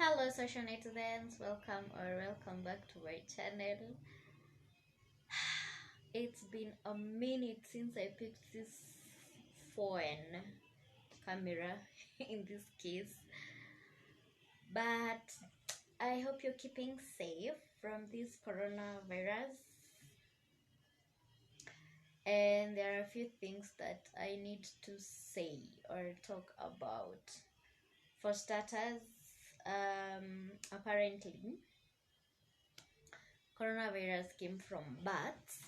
Hello social netizens, welcome back to my channel. It's been a minute since I picked this phone camera in this case, but I hope you're keeping safe from this coronavirus. And there are a few things that I need to say or talk about. For starters, apparently coronavirus came from bats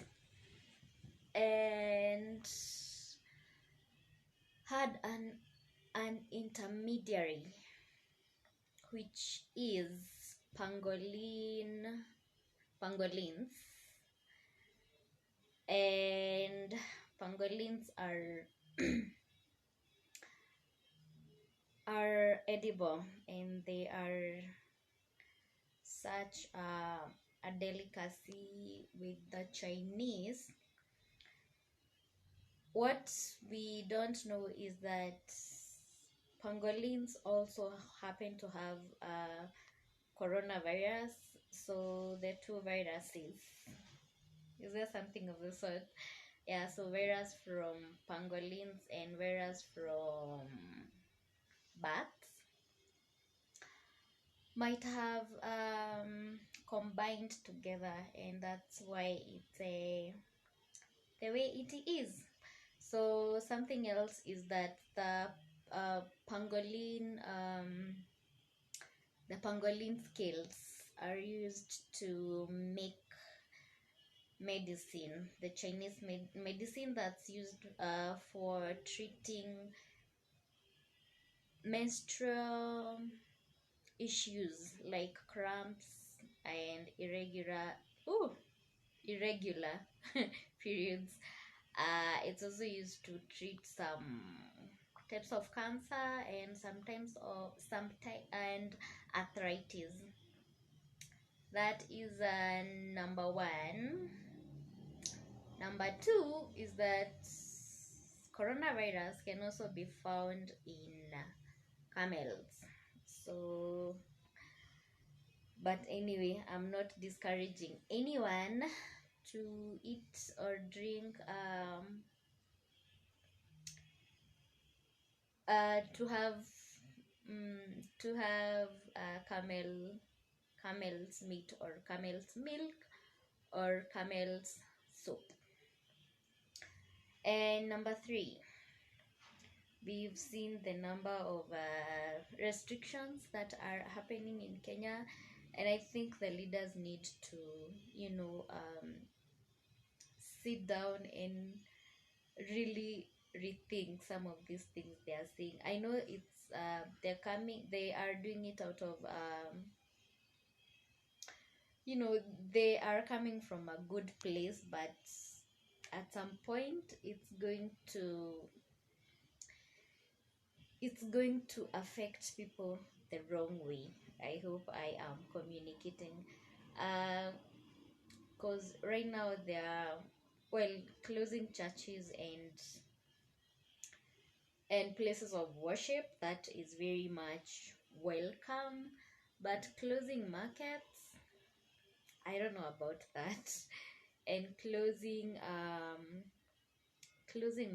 and had an intermediary, which is pangolins, and pangolins are are edible, and they are such a delicacy with the Chinese. What we don't know is that pangolins also happen to have coronavirus, so the two viruses. Is there something of the sort? Yeah, so virus from pangolins and virus from bats might have combined together, and that's why it's the way it is. So something else is that uh, pangolin the pangolin scales are used to make medicine, the Chinese medicine that's used for treating menstrual issues like cramps and irregular periods. It's also used to treat some types of cancer and and arthritis. That is number one. Number two is that coronavirus can also be found in camels. So, but anyway, I'm not discouraging anyone to eat or drink to have camel's meat or camel's milk or camel's soup. And number three, we've seen the number of restrictions that are happening in Kenya, and I think the leaders need to, sit down and really rethink some of these things they are saying. I know they are doing it out of they are coming from a good place, but at some point it's going to affect people the wrong way. I hope I am communicating, because right now they are, well, closing churches and places of worship. That is very much welcome, but closing markets, I don't know about that. And closing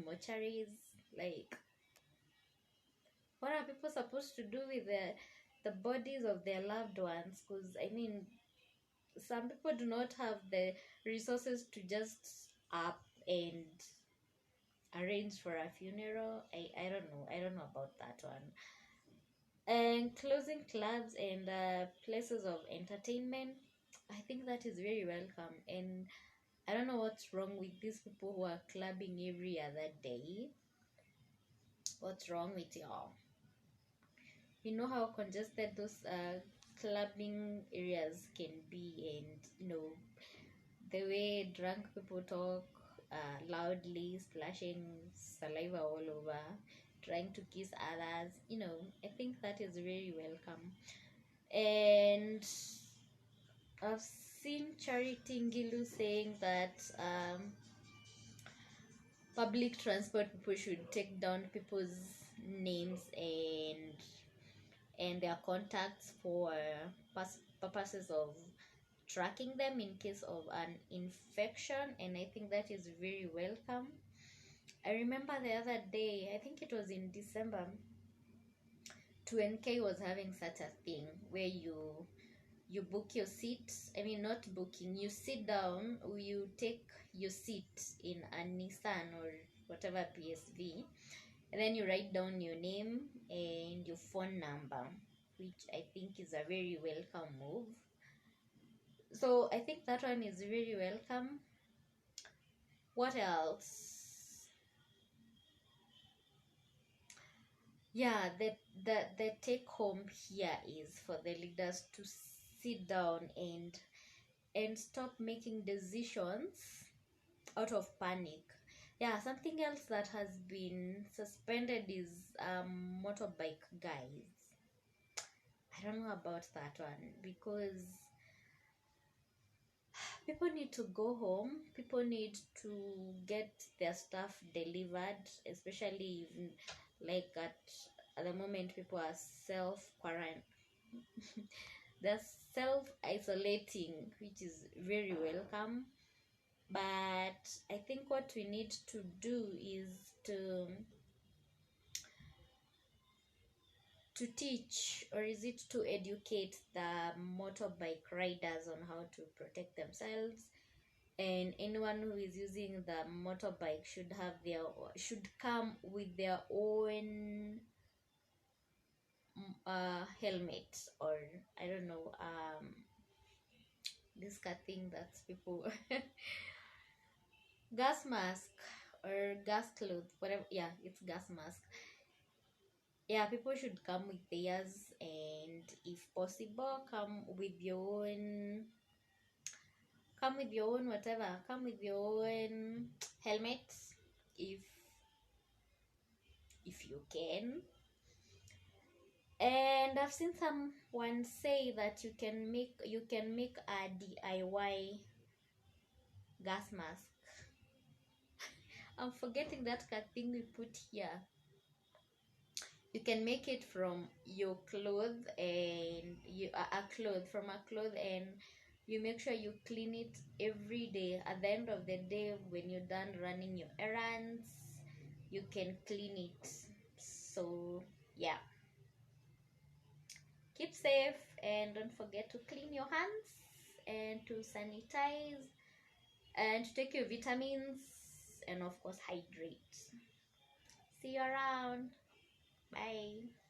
mortuaries, like, what are people supposed to do with the bodies of their loved ones? Because I mean, some people do not have the resources to just up and arrange for a funeral. I don't know about that one. And closing clubs and places of entertainment, I think that is very welcome. And I don't know what's wrong with these people who are clubbing every other day. What's wrong with y'all? You know how congested those clubbing areas can be, and the way drunk people talk loudly, splashing saliva all over, trying to kiss others. I think that is very welcome. And I've seen Charity Ngilu saying that public transport people should take down people's names and and their contacts for purposes of tracking them in case of an infection, and I think that is very welcome. I remember the other day, I think it was in December, 2NK was having such a thing where you book your seat. I mean, not booking, you sit down, you take your seat in a Nissan or whatever PSV, and then you write down your name and your phone number, which I think is a very welcome move. So I think that one is very welcome. What else? Yeah, the take home here is for the leaders to sit down and stop making decisions out of panic. Yeah, something else that has been suspended is motorbike guys. I don't know about that one because people need to go home. People need to get their stuff delivered, especially even like at the moment people are self quarantine. They're self isolating, which is very welcome. But I think what we need to do is to teach, or is it to educate the motorbike riders on how to protect themselves, and anyone who is using the motorbike should come with their own helmet, or I don't know, this kind of thing that people gas mask or gas cloth, whatever. Yeah, it's gas mask. Yeah, people should come with theirs, and if possible, come with your own whatever, come with your own helmet, if you can. And I've seen someone say that you can make a DIY gas mask. I'm forgetting that thing we put here. You can make it from your clothes, and a cloth from a cloth, and you make sure you clean it every day. At the end of the day, when you're done running your errands, you can clean it. So yeah, keep safe, and don't forget to clean your hands and to sanitize and to take your vitamins, and of course hydrate. See you around. Bye.